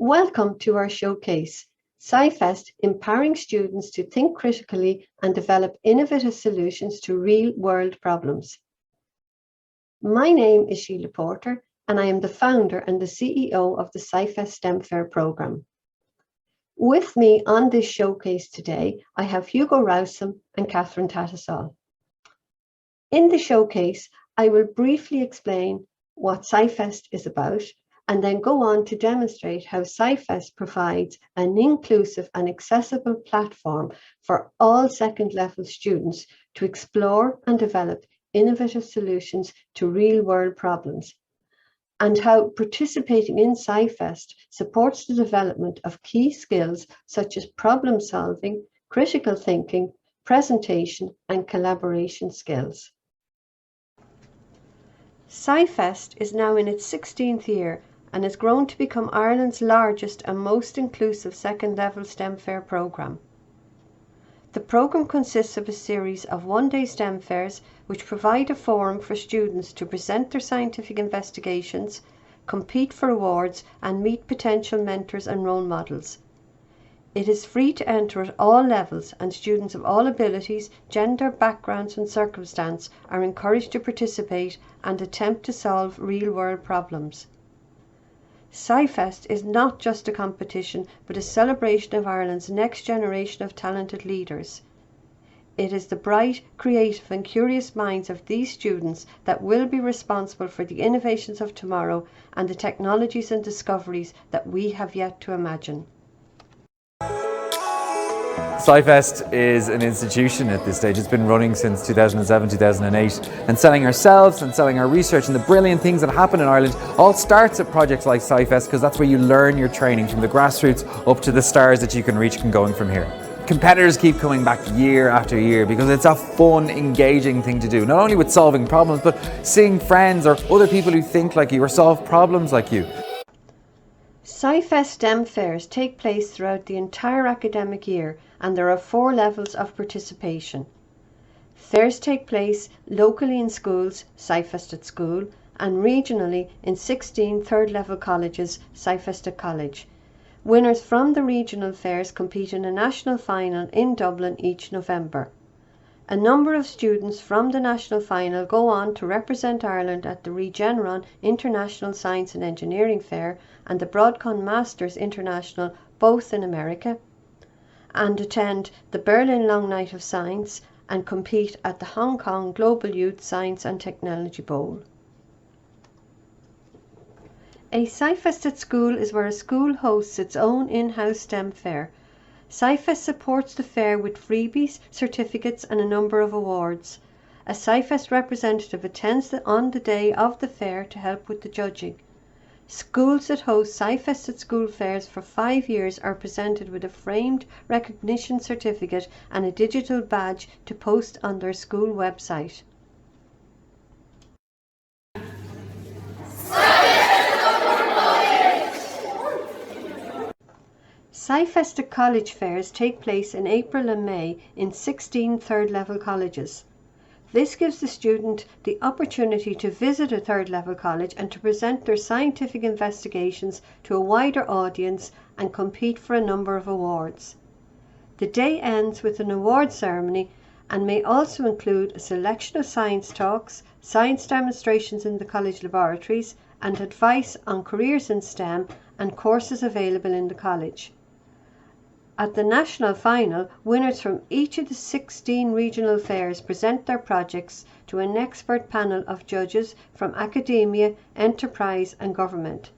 Welcome to our showcase, SciFest Empowering Students to Think Critically and Develop Innovative Solutions to Real-World Problems. My name is Sheila Porter, and I am the founder and the CEO of the SciFest STEM Fair programme. With me on this showcase today, I have Hugo Rousum and Catherine Tattersall. In the showcase, I will briefly explain what SciFest is about, and then go on to demonstrate how SciFest provides an inclusive and accessible platform for all second-level students to explore and develop innovative solutions to real-world problems, and how participating in SciFest supports the development of key skills such as problem-solving, critical thinking, presentation, and collaboration skills. SciFest is now in its 16th year and has grown to become Ireland's largest and most inclusive second-level STEM Fair programme. The programme consists of a series of one-day STEM fairs which provide a forum for students to present their scientific investigations, compete for awards and meet potential mentors and role models. It is free to enter at all levels, and students of all abilities, gender, backgrounds and circumstance are encouraged to participate and attempt to solve real-world problems. SciFest is not just a competition, but a celebration of Ireland's next generation of talented leaders. It is the bright, creative and curious minds of these students that will be responsible for the innovations of tomorrow and the technologies and discoveries that we have yet to imagine. SciFest is an institution at this stage. It's been running since 2007, 2008, and selling ourselves and selling our research and the brilliant things that happen in Ireland all starts at projects like SciFest, because that's where you learn your training from the grassroots up to the stars that you can reach and going from here. Competitors keep coming back year after year because it's a fun, engaging thing to do, not only with solving problems, but seeing friends or other people who think like you or solve problems like you. SciFest STEM fairs take place throughout the entire academic year, and there are 4 levels of participation. Fairs take place locally in schools, SciFest at School, and regionally in 16 third-level colleges, SciFest at College. Winners from the regional fairs compete in a national final in Dublin each November. A number of students from the national final go on to represent Ireland at the Regeneron International Science and Engineering Fair and the Broadcom Masters International, both in America, and attend the Berlin Long Night of Science and compete at the Hong Kong Global Youth Science and Technology Bowl. A SciFest at School is where a school hosts its own in-house STEM fair. SciFest supports the fair with freebies, certificates and a number of awards. A SciFest representative attends on the day of the fair to help with the judging. Schools that host SciFest at School fairs for 5 years are presented with a framed recognition certificate and a digital badge to post on their school website. SciFest at College fairs take place in April and May in 16 third-level colleges. This gives the student the opportunity to visit a third-level college and to present their scientific investigations to a wider audience and compete for a number of awards. The day ends with an award ceremony and may also include a selection of science talks, science demonstrations in the college laboratories, and advice on careers in STEM and courses available in the college. At the national final, winners from each of the 16 regional fairs present their projects to an expert panel of judges from academia, enterprise and government.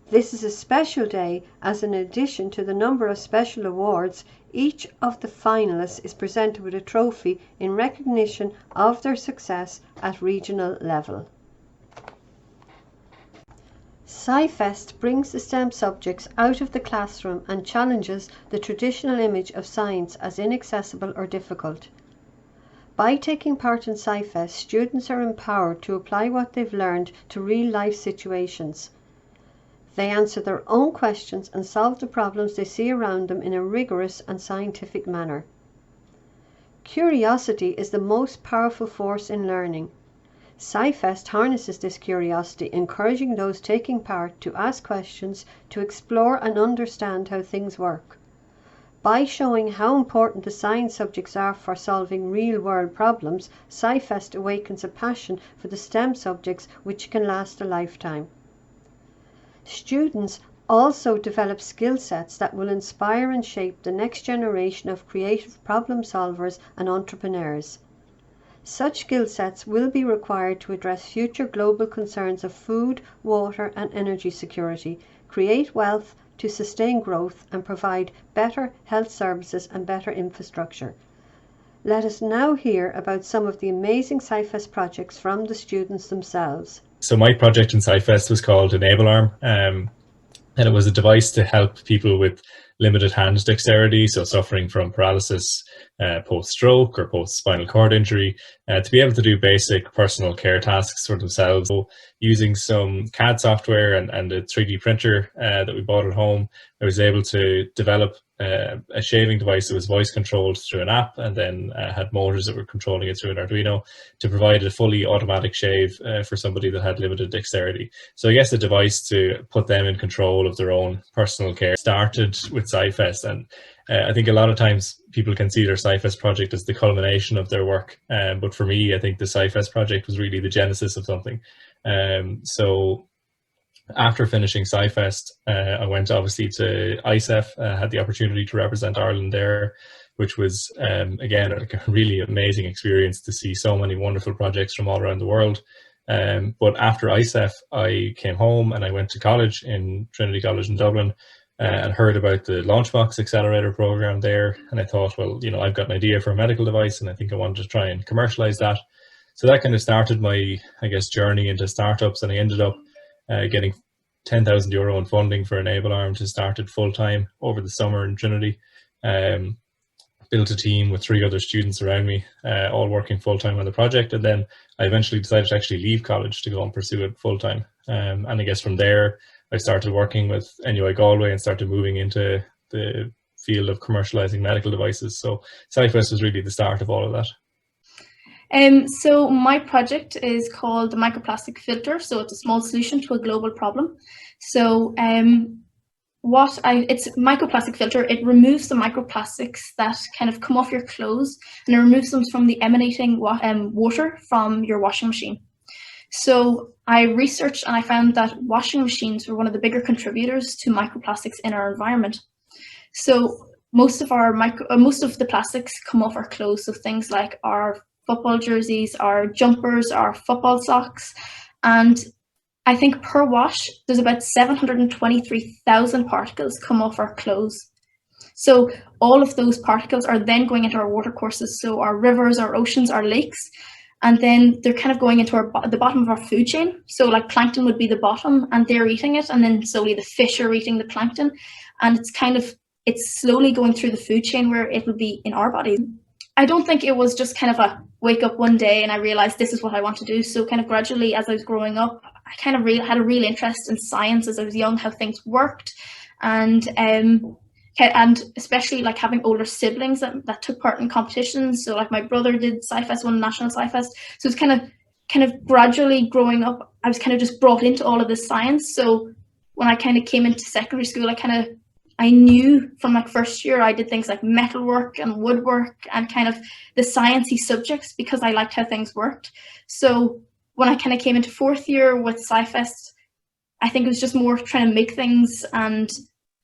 This is a special day as, in addition to the number of special awards, each of the finalists is presented with a trophy in recognition of their success at regional level. SciFest brings the STEM subjects out of the classroom and challenges the traditional image of science as inaccessible or difficult. By taking part in SciFest, students are empowered to apply what they've learned to real-life situations. They answer their own questions and solve the problems they see around them in a rigorous and scientific manner. Curiosity is the most powerful force in learning. SciFest harnesses this curiosity, encouraging those taking part to ask questions, to explore and understand how things work. By showing how important the science subjects are for solving real-world problems, SciFest awakens a passion for the STEM subjects which can last a lifetime. Students also develop skill sets that will inspire and shape the next generation of creative problem solvers and entrepreneurs. Such skill sets will be required to address future global concerns of food, water and energy security, create wealth to sustain growth and provide better health services and better infrastructure. Let us now hear about some of the amazing SciFest projects from the students themselves. So my project in SciFest was called Enable Arm, and it was a device to help people with limited hand dexterity, so suffering from paralysis post-stroke or post-spinal cord injury, to be able to do basic personal care tasks for themselves. So using some CAD software and a 3D printer that we bought at home, I was able to develop a shaving device that was voice controlled through an app, and then had motors that were controlling it through an Arduino to provide a fully automatic shave for somebody that had limited dexterity. So I guess a device to put them in control of their own personal care. Started with SciFest, and I think a lot of times people can see their SciFest project as the culmination of their work, but for me, I think the SciFest project was really the genesis of something. So after finishing SciFest, I went obviously to ICEF, had the opportunity to represent Ireland there, which was, again, a really amazing experience to see so many wonderful projects from all around the world. But after ICEF, I came home and I went to college in Trinity College in Dublin, and heard about the Launchbox Accelerator program there. And I thought, well, you know, I've got an idea for a medical device and I think I wanted to try and commercialize that. So that kind of started my, I guess, journey into startups, and I ended up getting €10,000 in funding for Enable Arm to start it full-time over the summer in Trinity. Built a team with 3 other students around me, all working full-time on the project, and then I eventually decided to actually leave college to go and pursue it full-time. And I guess from there, I started working with NUI Galway and started moving into the field of commercializing medical devices. So SciFest was really the start of all of that. So my project is called the microplastic filter. So it's a small solution to a global problem. So it's a microplastic filter. It removes the microplastics that kind of come off your clothes, and it removes them from the emanating water from your washing machine. So I researched and I found that washing machines were one of the bigger contributors to microplastics in our environment. So most of the plastics come off our clothes. So things like our football jerseys, our jumpers, our football socks. And I think per wash, there's about 723,000 particles come off our clothes. So all of those particles are then going into our watercourses, so our rivers, our oceans, our lakes, and then they're kind of going into the bottom of our food chain. So like plankton would be the bottom, and they're eating it, and then slowly the fish are eating the plankton, and it's slowly going through the food chain where it will be in our body. I don't think it was just kind of a wake up one day and I realized this is what I want to do. So kind of gradually as I was growing up, I kind of had a real interest in science as I was young, how things worked, and especially like having older siblings that took part in competitions. So like my brother did SciFest, won National SciFest. So it's kind of gradually growing up, I was kind of just brought into all of this science. So when I kind of came into secondary school, I knew from like first year I did things like metalwork and woodwork and kind of the sciencey subjects because I liked how things worked. So when I kind of came into 4th year with SciFest, I think it was just more trying to make things and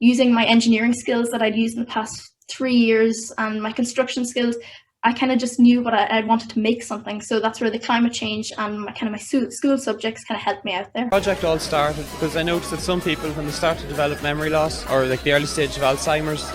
using my engineering skills that I'd used in the past 3 years and my construction skills. I kind of just knew what I wanted to make something. So that's where the climate change and my school subjects kind of helped me out there. The project all started because I noticed that some people, when they start to develop memory loss or like the early stage of Alzheimer's,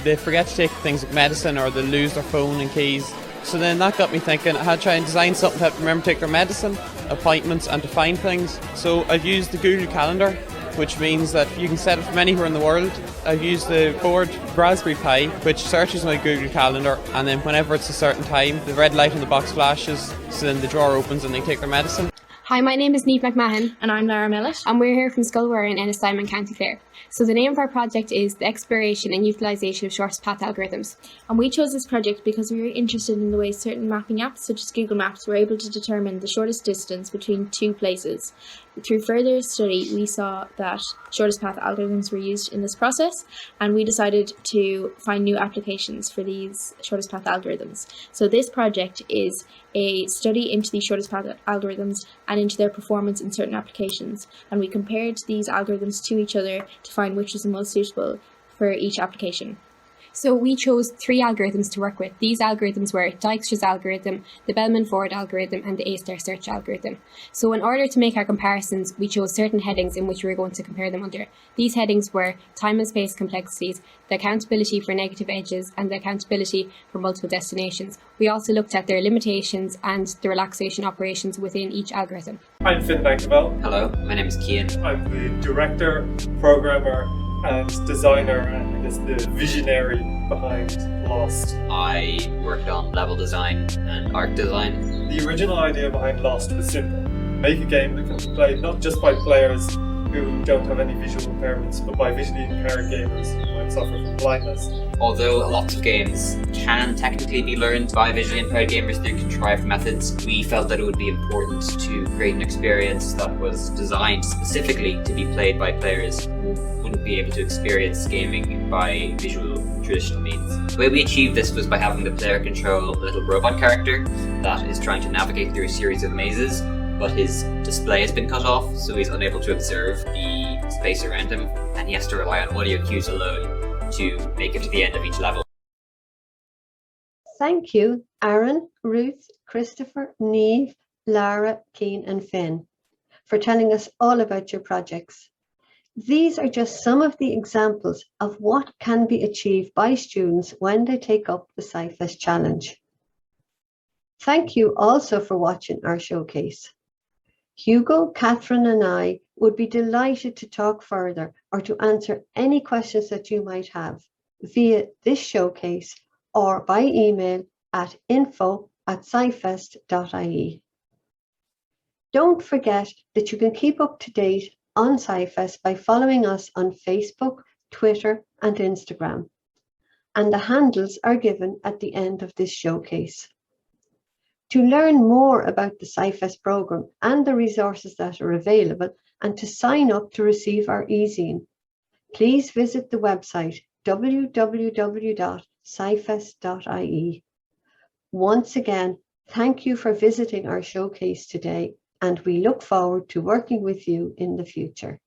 they forget to take things like medicine or they lose their phone and keys. So then that got me thinking I had to try and design something to help them remember to take their medicine, appointments and to find things. So I've used the Google Calendar, which means that you can set it from anywhere in the world. I've used the board Raspberry Pi, which searches my Google Calendar, and then whenever it's a certain time, the red light on the box flashes, so then the drawer opens and they take their medicine. Hi, my name is Niamh McMahon. And I'm Lara Millett. And we're here from Sculware in Ennistimon, County Clare. So the name of our project is the Exploration and Utilisation of Shortest Path Algorithms. And we chose this project because we were interested in the way certain mapping apps, such as Google Maps, were able to determine the shortest distance between two places. Through further study, we saw that shortest path algorithms were used in this process, and we decided to find new applications for these shortest path algorithms. So this project is a study into these shortest path algorithms and into their performance in certain applications. And we compared these algorithms to each other to find which was the most suitable for each application. So we chose 3 algorithms to work with. These algorithms were Dijkstra's algorithm, the Bellman-Ford algorithm, and the A-star search algorithm. So in order to make our comparisons, we chose certain headings in which we were going to compare them under. These headings were time and space complexities, the accountability for negative edges, and the accountability for multiple destinations. We also looked at their limitations and the relaxation operations within each algorithm. I'm Féilte. Hello, my name is Cian. I'm the director, programmer, and designer, and I guess the visionary behind Lost. I worked on level design and art design. The original idea behind Lost was simple. Make a game that can be played not just by players who don't have any visual impairments, but by visually impaired gamers who might suffer from blindness. Although lots of games can technically be learned by visually impaired gamers through contrived methods, we felt that it would be important to create an experience that was designed specifically to be played by players who wouldn't be able to experience gaming by visual traditional means. The way we achieved this was by having the player control a little robot character that is trying to navigate through a series of mazes, but his display has been cut off, so he's unable to observe the space around him, and he has to rely on audio cues alone to make it to the end of each level. Thank you, Aaron, Ruth, Christopher, Niamh, Lara, Cian and Finn, for telling us all about your projects. These are just some of the examples of what can be achieved by students when they take up the SciFest Challenge. Thank you also for watching our showcase. Hugo, Catherine and I would be delighted to talk further or to answer any questions that you might have via this showcase or by email at info@scifest.ie. Don't forget that you can keep up to date on SciFest by following us on Facebook, Twitter and Instagram. And the handles are given at the end of this showcase. To learn more about the SciFest programme and the resources that are available and to sign up to receive our e-zine, please visit the website www.scifest.ie. Once again, thank you for visiting our showcase today, and we look forward to working with you in the future.